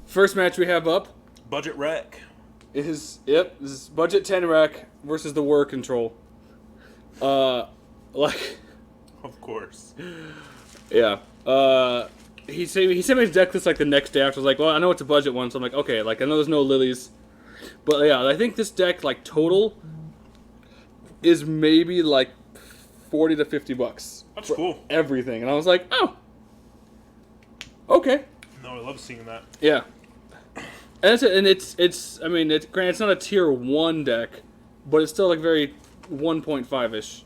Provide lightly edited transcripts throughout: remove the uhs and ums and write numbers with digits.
First match we have up Budget Wreck. is this is Budget 10 Rack versus the Whir Control. Like, Of course. yeah. He sent me his deck list like the next day after. I was like, well, I know it's a budget one, so I'm like, okay, like I know there's no lilies, but yeah, I think this deck like total is maybe like $40 to $50. That's cool. Everything, and I was like, oh, okay. No, I love seeing that. Yeah. And it's I mean, granted, it's not a tier 1 deck, but it's still like very 1.5-ish.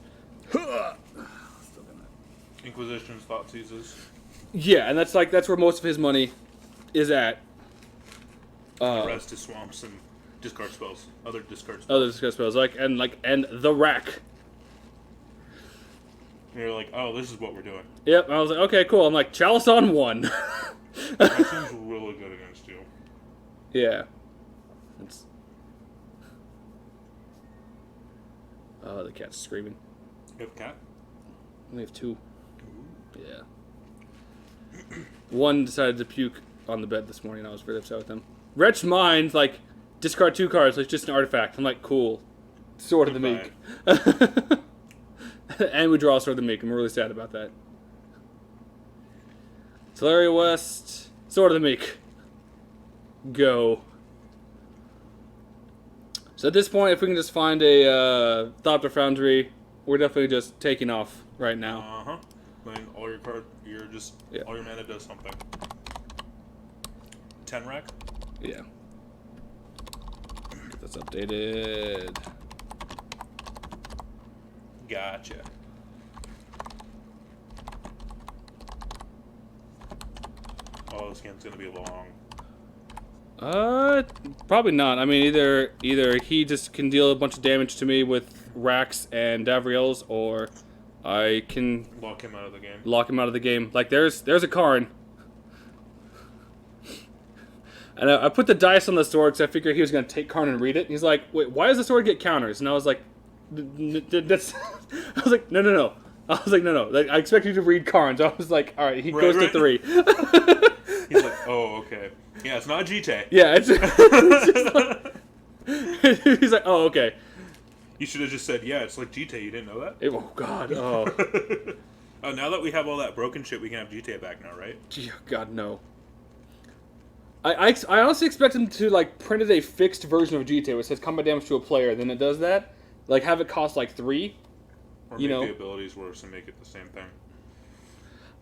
Inquisition's Thought Seizes. Yeah, and that's where most of his money is at. The rest is swamps and discard spells. Other discard spells. Other discard spells, and the rack. And you're like, oh, this is what we're doing. Yep, I was like, okay, cool. I'm like, Chalice on 1. That seems really good against you. Yeah. Oh, the cat's screaming. You have a cat? We have 2. Yeah. One decided to puke on the bed this morning. I was very upset with him. Wretched Mind, like, discard 2 cards. Like, just an artifact. I'm like, cool. Sword of the Meek. And we draw Sword of the Meek. I'm really sad about that. Teleria West. Sword of the Meek. Go. So at this point, if we can just find a Thopter Foundry, we're definitely just taking off right now. Uh-huh. Playing all your card, all your mana does something. 10 rack? Yeah. Get this updated. Gotcha. Oh, this game's gonna be long. Probably not. I mean, either he just can deal a bunch of damage to me with Racks and Davriels, or I can Lock him out of the game. lock him out of the game. Like, there's a Karn. And I put the dice on the sword because I figured he was going to take Karn and read it. He's like, wait, why does the sword get counters? And I was like, that's... I was like, no. I was like, no. Like, I expect you to read Karn. So I was like, all right, he goes to 3. He's like, oh, okay. Yeah, it's not a GT. Yeah, it's just like... He's like, oh, okay. You should have just said, yeah, it's like GTA. You didn't know that? Oh, God. Oh. Oh, now that we have all that broken shit, we can have GTA back now, right? God, no. I honestly expect him to, like, print a fixed version of GTA which says combat damage to a player, then it does that. Like, have it cost, like, 3. Or make the abilities worse and make it the same thing.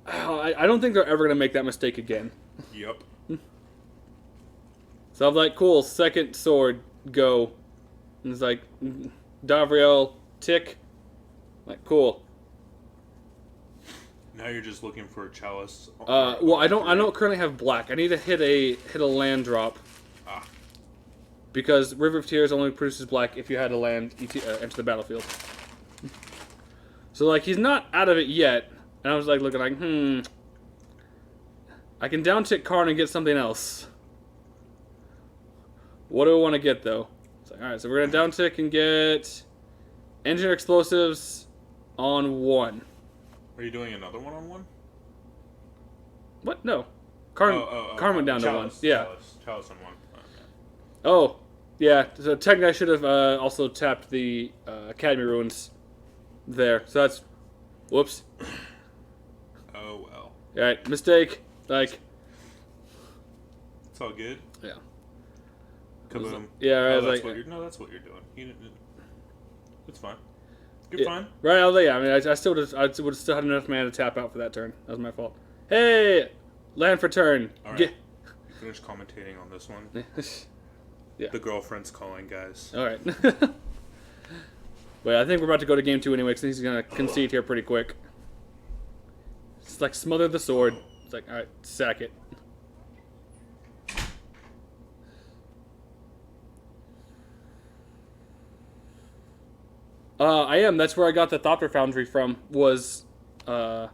I don't think they're ever going to make that mistake again. Yep. So I'm like, cool, second sword, go. And it's like, Davriel, tick. Like, cool. Now you're just looking for a chalice. Well, I don't currently have black. I need to hit a land drop. Ah. Because River of Tears only produces black if you had a land enter the battlefield. So, like, he's not out of it yet. And I was like, looking like, I can down tick Karn and get something else. What do I want to get, though? It's like, alright, so we're going to down tick and get Engineer Explosives on 1. Are you doing another one-on-one? What? No. Karn went down chalice, to 1. Yeah. Chalice on 1. Okay. Oh, yeah. So technically I should have also tapped the Academy Ruins there. So that's... Whoops. Oh, well. Alright, mistake. Like... It's all good. Yeah. Kaboom. Yeah, right. Oh, That's that's what you're doing. It's fine. You're fine. Right, I was like, yeah, I mean, I still would have still had enough mana to tap out for that turn. That was my fault. Hey! Land for turn. All right. Finish commentating on this one. Yeah. The girlfriend's calling, guys. All right. But I think we're about to go to game 2 anyway, because he's going to concede here pretty quick. It's like, smother the sword. It's like, all right, sack it. I am. That's where I got the Thopter Foundry from, was, where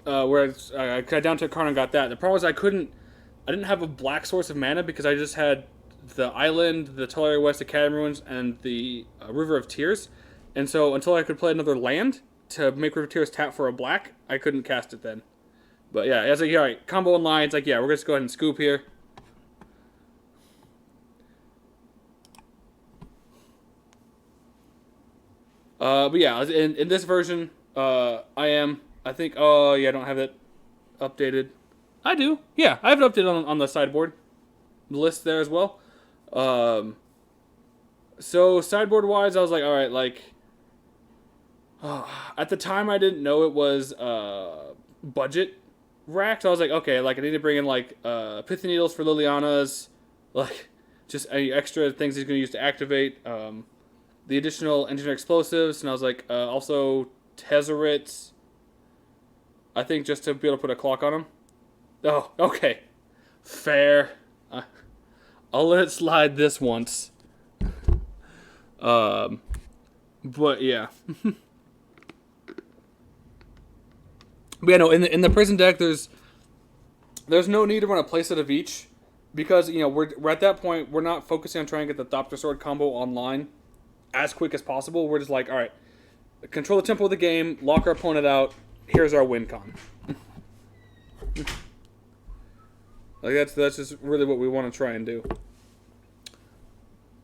I down to a Karn and got that. The problem was I didn't have a black source of mana because I just had the Island, the Teleria West Academy Ruins, and the River of Tears. And so until I could play another land to make River of Tears tap for a black, I couldn't cast it then. But yeah, it's like, all right, combo in line. It's like, yeah, we're just go ahead and scoop here. But yeah, in this version, I think, oh yeah, I don't have it updated. I do. Yeah, I have it updated on the sideboard. The list there as well. So sideboard wise, I was like, all right, like, at the time I didn't know it was budget racked. I was like, okay, like I need to bring in like pithy needles for Liliana's, like just any extra things he's gonna use to activate. The additional engineer explosives, and I was like, also Tezzerets. I think just to be able to put a clock on him. Oh, okay, fair. I'll let it slide this once. But yeah. But yeah, no. In the prison deck, there's no need to run a playset of each, because we're at that point. We're not focusing on trying to get the Thopter Sword combo online as quick as possible. We're just like, all right, control the tempo of the game, lock our opponent out. Here's our win con. Like that's just really what we want to try and do.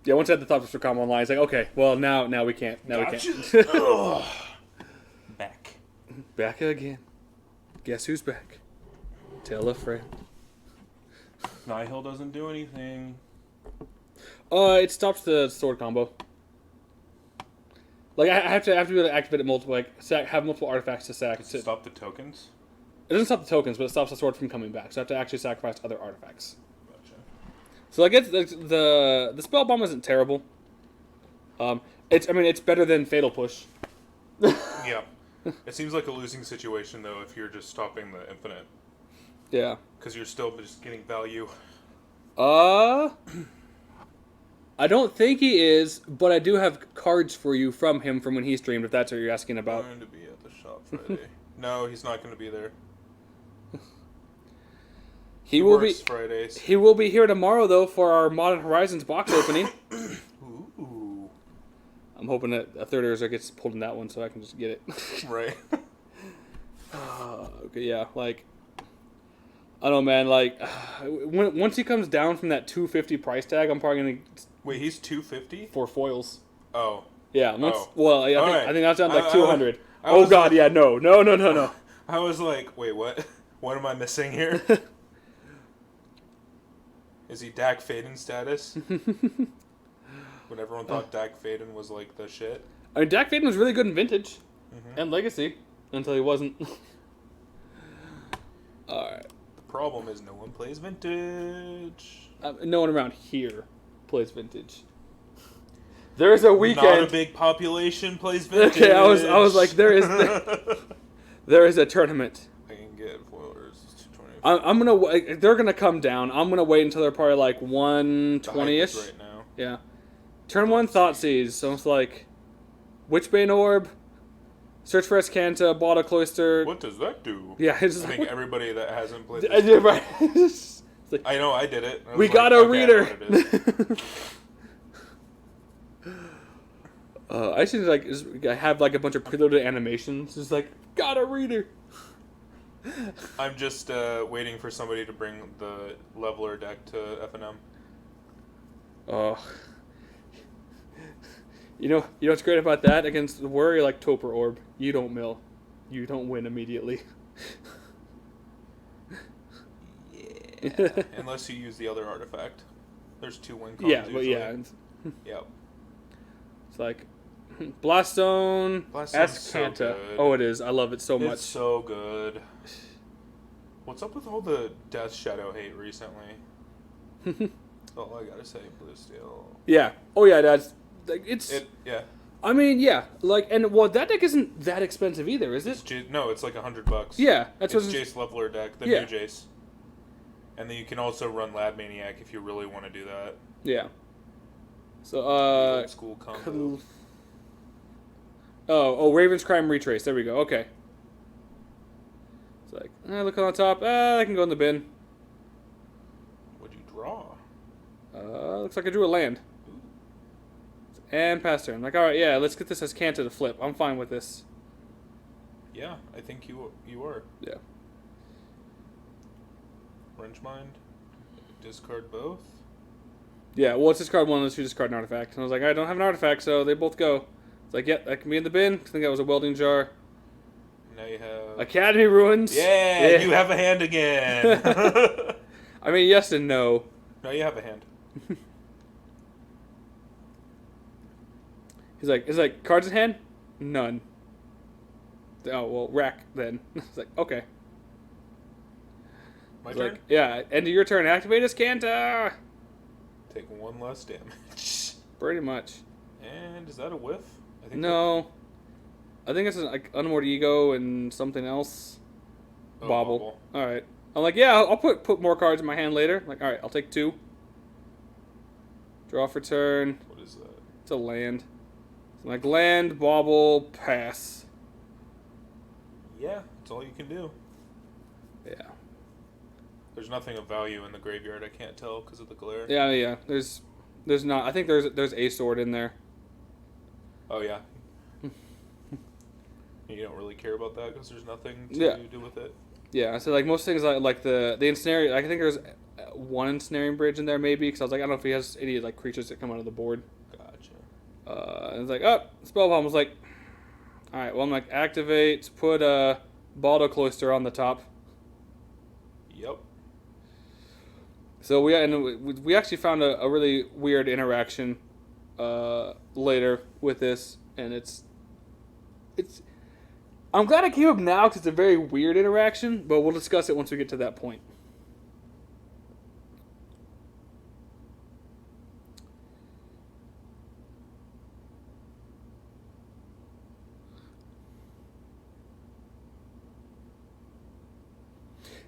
Yeah, once I had the Thopter Sword combo online, it's like, okay, well now we can't. Now Gotcha. we can't. Back again. Guess who's back? Tell a friend. Nihil doesn't do anything. It stops the sword combo. Like I have to be able to activate it multiple, like have multiple artifacts to sack. Does it stop the tokens? It doesn't stop the tokens, but it stops the sword from coming back. So I have to actually sacrifice other artifacts. Gotcha. So like the spell bomb isn't terrible. It's better than Fatal Push. Yeah. It seems like a losing situation though if you're just stopping the infinite. Yeah. Because you're still just getting value. I don't think he is, but I do have cards for you from him from when he streamed, if that's what you're asking about. I'm going to be at the shop Friday. No, he's not going to be there. He will works be Fridays. He will be here tomorrow though for our Modern Horizons box opening. Ooh. I'm hoping that a third user gets pulled in that one so I can just get it. Right. Okay, yeah, like I don't know, man. Like once he comes down from that $250 price tag, I'm probably gonna Wait, he's $250 for foils. Oh. Yeah. Once, Oh. Well, I Alright. think that's down to like 200. I Oh was God, like- yeah, no. I was like, wait, what? What am I missing here? Is he Dak Faden status? When everyone thought Dak Faden was like the shit. I mean, Dak Faden was really good in Vintage and Legacy until he wasn't. All right. The problem is no one plays Vintage. No one around here plays Vintage. There's a weekend. Not a big population plays Vintage. Okay, I was like, there is a tournament. I can get foilers. 220. I'm gonna. They're gonna come down. I'm gonna wait until they're probably like 120-ish. Right now. Yeah. Turn 1 Thoughtseize. So it's like, Witchbane Orb, search for Escanta, Bottle Cloister. What does that do? Yeah, it's I just think like, everybody that hasn't played I this did right. It's like, I know, I did it. I was we like, got a okay, I know reader. what it is. I should like have like a bunch of preloaded animations. Just like, got a reader. I'm just waiting for somebody to bring the leveler deck to FNM. Oh. You know what's great about that? Against the Whir, like Toper Orb. You don't mill. You don't win immediately. Yeah. Unless you use the other artifact. There's 2 win cons Yeah, but usually. yeah. Yep. It's like Blaststone, Blaststone's so Escanta. good. Oh, it is. I love it so much. It's so good. What's up with all the Death Shadow hate recently? All I gotta say, Blue Steel. Yeah. Oh yeah, that's like it's. Yeah. I mean, yeah. Like, and well, that deck isn't that expensive either, is it? No, it's like $100. Yeah, that's it's what. Jace Leveler deck, the Yeah. new Jace. And then you can also run Lab Maniac if you really want to do that. Yeah. So Old school combo. Oh, Raven's Crime Retrace. There we go. Okay. It's like, look on the top. I can go in the bin. What'd you draw? Looks like I drew a land. And pass turn. Like, all right, yeah, let's get this as Escanta to flip. I'm fine with this. Yeah, I think you are. Yeah. Fringe Mind. Discard both. Yeah, well, it's discard one unless you discard an artifact. And I was like, I don't have an artifact, so they both go. It's like, yeah, that can be in the bin. I think that was a welding jar. Now you have Academy Ruins. Yeah, you have a hand again. I mean, yes and no. No, you have a hand. He's like, cards in hand? None. Oh, well, rack then. It's like, okay. My He's turn? like, yeah, end of your turn. Activate Escanta. Take one less damage. Pretty much. And is that a whiff? I think No. I think it's like Unmoored Ego and something else. Oh, Bobble. All right. I'm like, yeah, I'll put more cards in my hand later. I'm like, all right, I'll take 2. Draw for turn. What is that? It's a land. So I'm like, land, bobble, pass. Yeah, that's all you can do. Yeah. There's nothing of value in the graveyard. I can't tell because of the glare. Yeah. There's not. I think there's a sword in there. Oh yeah. You don't really care about that because there's nothing to do with it. Yeah, so like most things like the ensnaring. I think there's one ensnaring bridge in there maybe because I was like, I don't know if he has any like creatures that come out of the board. Gotcha. And it's like, oh, Spellbomb was like, all right, well I'm like activate, put Baldo Cloister on the top. Yep. So we actually found a really weird interaction later with this, and it's. I'm glad I came up now because it's a very weird interaction, but we'll discuss it once we get to that point.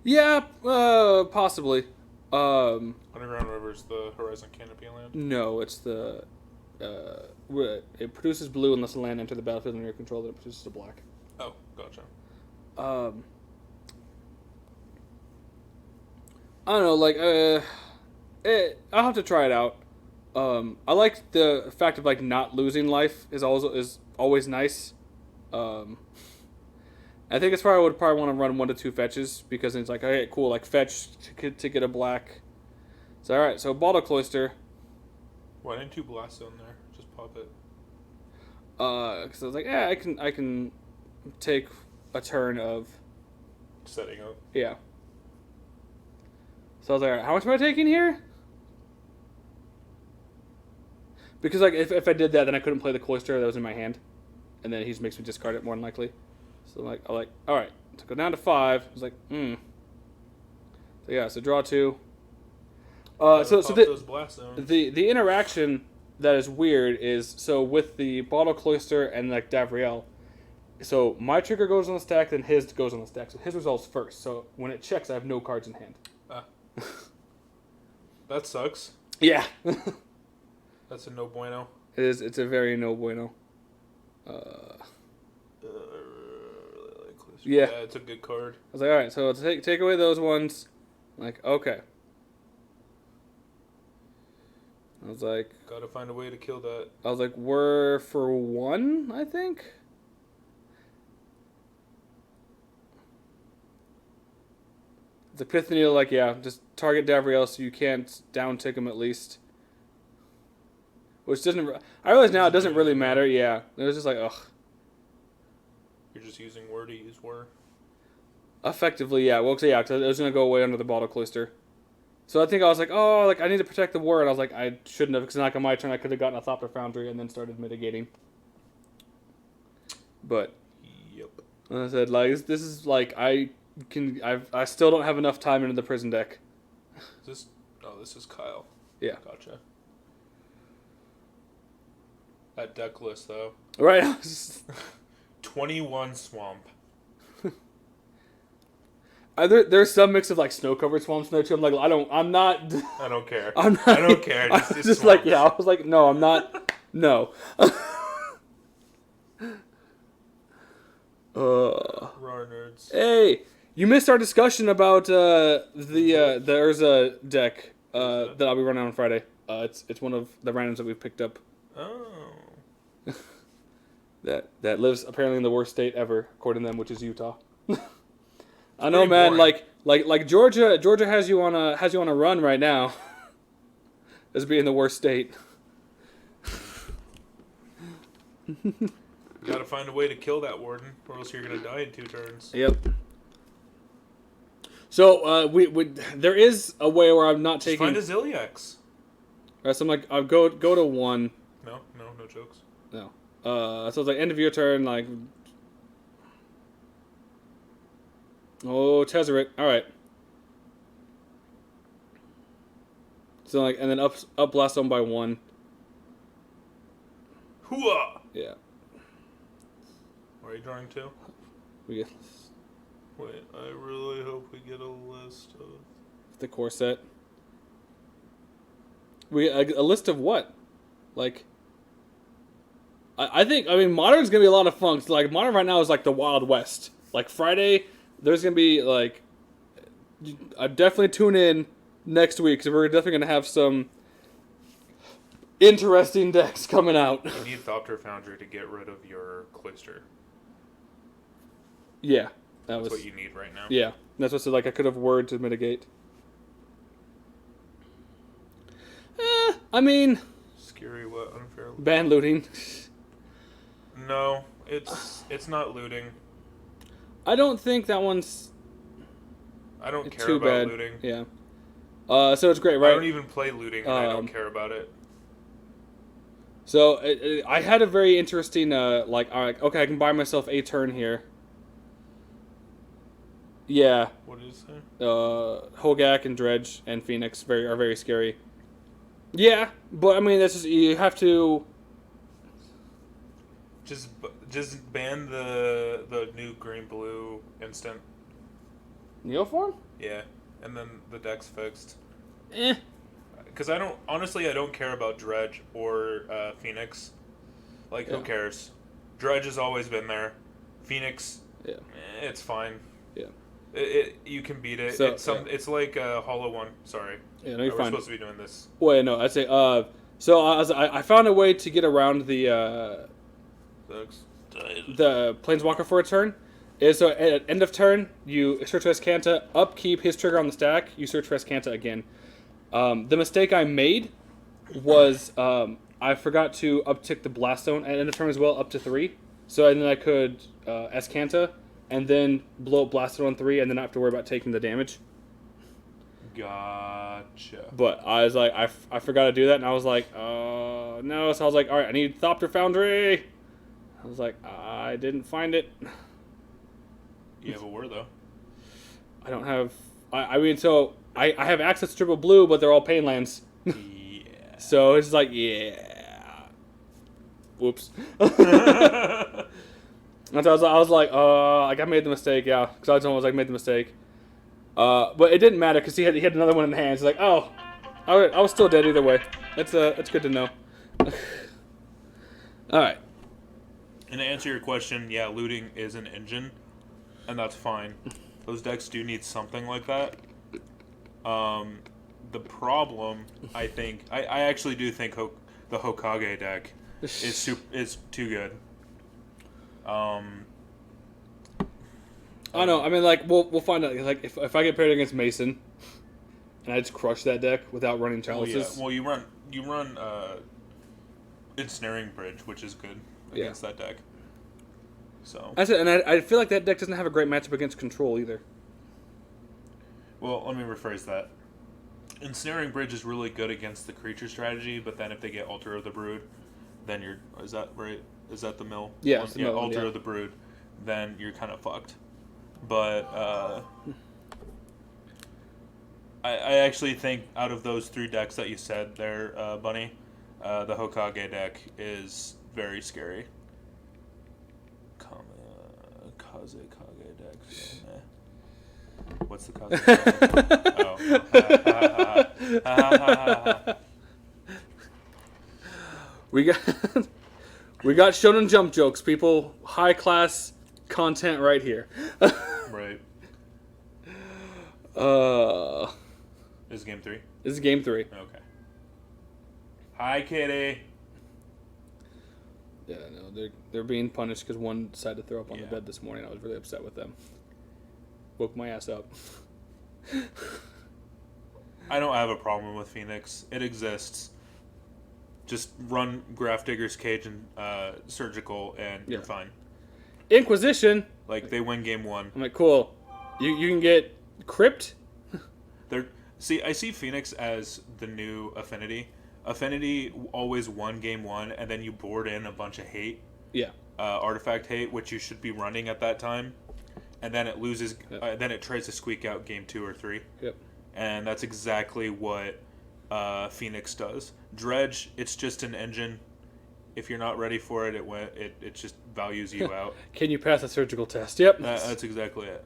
Yeah, possibly. Underground River's the Horizon Canopy land? No, it's the... it produces blue unless the land enter the battlefield under your control, then it produces a black. Oh, gotcha. I don't know, like, I'll have to try it out. I like the fact of, like, not losing life is always nice. I think it's probably I would probably want to run 1 to 2 fetches because it's like, okay, cool, like fetch to get a black. So all right, so Baldo Cloister. Why didn't you blast on there? Just pop it. Because I was like, yeah, I can take a turn of Setting up. yeah. So I was like, all right, how much am I taking here? Because like if I did that, then I couldn't play the Cloister that was in my hand, and then he just makes me discard it more than likely. So I'm like, all right, to go down to 5. I was like, So yeah, so draw 2. So the interaction that is weird is so with the Baldo Cloister and like Davriel. So my trigger goes on the stack, then his goes on the stack. So his resolves first. So when it checks, I have no cards in hand. That sucks. Yeah. That's a no bueno. It is. It's a very no bueno. Yeah, it's a good card. I was like, all right, so take away those ones. I'm like, okay. I was like, gotta find a way to kill that. I was like, we're for 1, I think. The Epiphany, like, yeah, just target Davriel so you can't down tick him at least. Which doesn't. I realize now it doesn't really matter. Yeah, it was just like, ugh. You're just using Whir to use Whir? Effectively, yeah. Well, cause it was going to go away under the Baldo Cloister. So I think I was like, oh, like I need to protect the Whir. And I was like, I shouldn't have, because like on my turn I could have gotten a Thopter Foundry and then started mitigating. But. Yep. And I said, like, this is like, I still don't have enough time into the prison deck. This is Kyle. Yeah. Gotcha. That deck list, though. Right. 21 swamp. There's some mix of like snow-covered swamps in there too. I'm like, I don't care. I don't care. I was just like, yeah. I was like, no, I'm not. No. Raw nerds. Hey, you missed our discussion about the Urza deck that I'll be running on Friday. It's one of the randoms that we've picked up. Oh. that lives apparently in the worst state ever, according to them, which is Utah. I know, pretty man. boring. Like Georgia has you on a run right now, as being the worst state. You gotta find a way to kill that warden, or else you're gonna die in 2 turns. Yep. So we there is a way where I'm not Just taking. find a Ziliax. So I'm like, I'll go to 1. No jokes. No. So it's like end of your turn, like. Oh, Tezzeret. All right. So like, and then up blast them by 1. Hooah! Yeah. Are you drawing 2? We get Wait, I really hope we get a list of... the core set. We get a list of what? Like. I mean, Modern's gonna be a lot of fun. Like Modern right now is like the Wild West. Like Friday, there's gonna be like. I definitely tune in next week because we're definitely gonna have some interesting decks coming out. You need Thopter Foundry to get rid of your Cloister. Yeah, That's what you need right now. Yeah, that's what I said. Like I could have word to mitigate. I mean, Scary what? Unfair. ban looting. No, it's not looting. I don't think that one's I don't care too about bad. looting. Yeah. So it's great, I right? don't even play looting, and I don't care about it. So I had a very interesting like, all right, okay, I can buy myself a turn here. Yeah. What did it say? Hogak and Dredge and Phoenix are very scary. Yeah, but I mean, that's just you have to. Just ban the new green blue instant. Neoform? Yeah, and then the deck's fixed. Eh. Because I don't care about Dredge or Phoenix. Like, who cares? Dredge has always been there. Phoenix, it's fine. Yeah. You can beat it. So, it's like a Hollow One. Sorry. Yeah, no, you're We're fine. supposed to be doing this. Wait, no, I'd say, so I found a way to get around the Planeswalker for a turn. Is so at end of turn, you search for Escanta, upkeep his trigger on the stack, you search for Escanta again. The mistake I made was I forgot to uptick the Blast Zone at end of turn as well, up to 3. So and then I could Escanta, and then blow up Blast Zone on 3, and then not have to worry about taking the damage. Gotcha. But I was like, I forgot to do that, and I was like, no. So I was like, all right, I need Thopter Foundry. I was like, I didn't find it. You have a Whir, though. I don't have. I mean, so I have access to triple blue, but they're all pain lands. Yeah. So it's like, yeah. Whoops. And so I was like, I made the mistake, yeah. Because I was like, made the mistake. But it didn't matter because he had another one in hand. He's like, oh, I was still dead either way. That's good to know. All right. And to answer your question, yeah, looting is an engine, and that's fine. Those decks do need something like that. The problem, I think, I actually do think the Hokage deck is too good. I don't know. I mean, like we'll find out. Like if I get paired against Mason, and I just crush that deck without running chalices. Well, you run Ensnaring Bridge, which is good against that deck. So that's it. And I feel like that deck doesn't have a great matchup against control either. Well, let me rephrase that. Ensnaring Bridge is really good against the creature strategy, but then if they get Altar of the Brood, then is that right? Is that the mill? Yeah, it's the mill, Altar of the Brood, then you're kind of fucked. But I actually think out of those 3 decks that you said there, Bunny, the Hokage deck is very scary. Kaze Kage deck. So, What's the Kaze Oh. We got Shonen Jump jokes, people. High class content right here. Right. This is game 3? This is game 3. Okay. Hi, kitty. Yeah, no, they're being punished because one decided to throw up on the bed this morning. I was really upset with them. woke my ass up. I don't have a problem with Phoenix. It exists. Just run Grafdigger's Cage and Surgical, and you're fine. Inquisition. Like, they win game 1. I'm like, cool. You can get Crypt. I see Phoenix as the new Affinity. Affinity always won game 1, and then you board in a bunch of hate. Yeah. Artifact hate, which you should be running at that time. And then it loses. Yep. Then it tries to squeak out game 2 or 3. Yep. And that's exactly what Phoenix does. Dredge, it's just an engine. If you're not ready for it, it just values you out. Can you pass a surgical test? Yep. That's exactly it.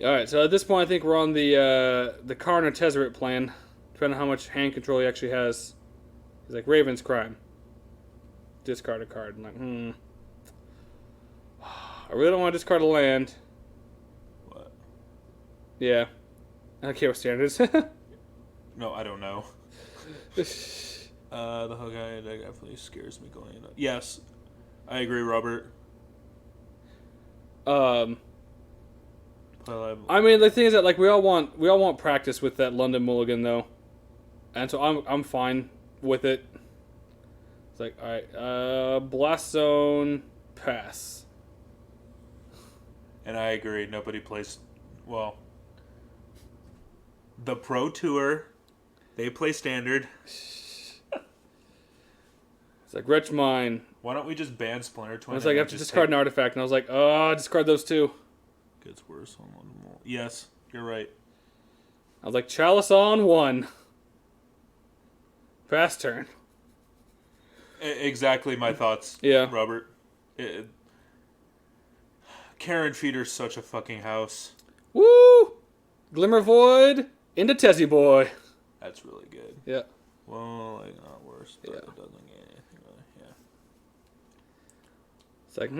All right, so at this point, I think we're on the Karn or Tezzeret plan, depending on how much hand control he actually has. He's like, Raven's Crime. Discard a card. I'm like, I really don't want to discard a land. What? Yeah. I don't care what standards. No, I don't know. The Hogai deck definitely scares me going into. Yes, I agree, Robert. I mean, the thing is that like we all want practice with that London Mulligan though, and so I'm fine with it. It's like, all right, Blast Zone, pass. And I agree. Nobody plays well. The Pro Tour, they play Standard. It's like Wretch Mine. Why don't we just ban Splinter Twin? I was like, I have to discard an artifact, and I was like, oh, discard those two. Gets worse on one more. Yes, you're right. I was like, Chalice on 1. Pass turn. Exactly my thoughts. Yeah, Robert. Karen Feeder's such a fucking house. Woo! Glimmer Void into Tezzy Boy. That's really good. Yeah. Well, like, not worse, but Yeah. it doesn't get anything really. Yeah. It's like,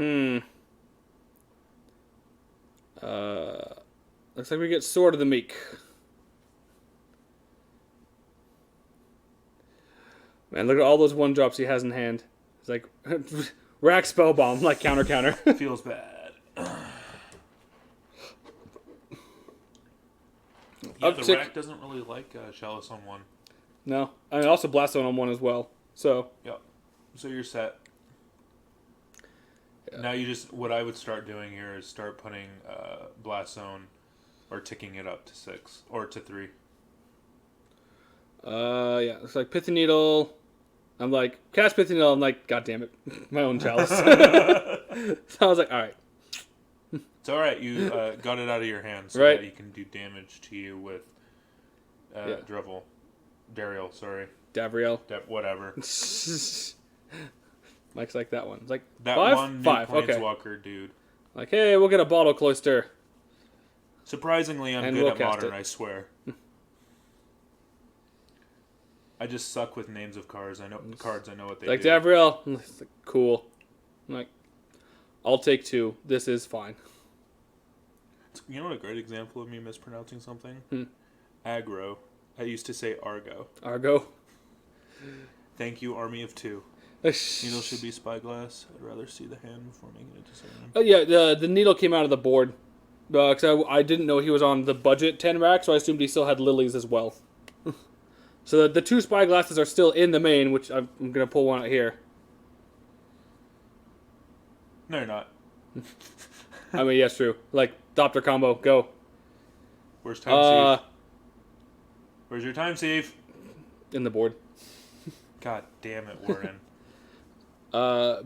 looks like we get Sword of the Meek. Man, look at all those 1-drops he has in hand. It's like, rack Spellbomb, like counter. Feels bad. Yeah, the rack doesn't really like Chalice on 1. No. I mean, also Blast Zone on 1 as well. So. Yep. So you're set. Yeah. Now you just, what I would start doing here is start putting Blast Zone or ticking it up to 6 or to 3. Yeah, looks like Pithy Needle. I'm like, cast Pithy Needle. I'm like, God damn it. My own Chalice. So I was like, all right. It's all right. You got it out of your hands so Right. that he can do damage to you with Yeah. Dariel, sorry. Davriel. Whatever. Mike's like that one. It's like, That 5? one new 5. Okay. Planeswalker dude. Like, hey, we'll get a Bottle Cloister. Surprisingly, I'm And good we'll at cast Modern, it. I swear. I just suck with names of cards. I know what they Like, do. Davriel. It's like, cool. I'm like, I'll take 2. This is fine. You know what a great example of me mispronouncing something? Aggro. I used to say Argo. Argo. Thank you, Army of 2. Needle should be Spyglass. I'd rather see the hand before making a decision. Oh, yeah, the Needle came out of the board. Because I didn't know he was on the budget 10 rack, so I assumed he still had lilies as well. So the 2 Spyglasses are still in the main, which I'm going to pull one out here. No, you're not. I mean, yes, true. Like, Doppler combo, go. Where's Time Thief? Where's your Time Thief? In the board. God damn it, Warren.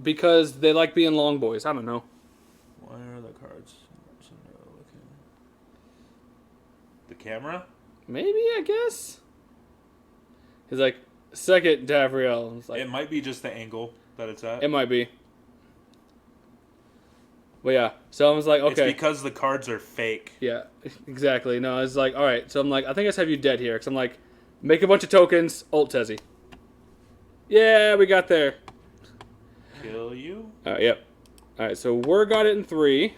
Because they like being long boys. I don't know. Why are the cards so narrow looking? The camera? Maybe, I guess. He's like, second Davriel. It's like, It might be just the angle that it's at. it might be. But yeah, so I was like, okay. It's because the cards are fake. Yeah, exactly. No, I was like, all right. So I'm like, I think I just have you dead here. Because I'm like, make a bunch of tokens, ult Tezzy. Yeah, we got there. Kill you? Yep. All right, so Whir got it in 3.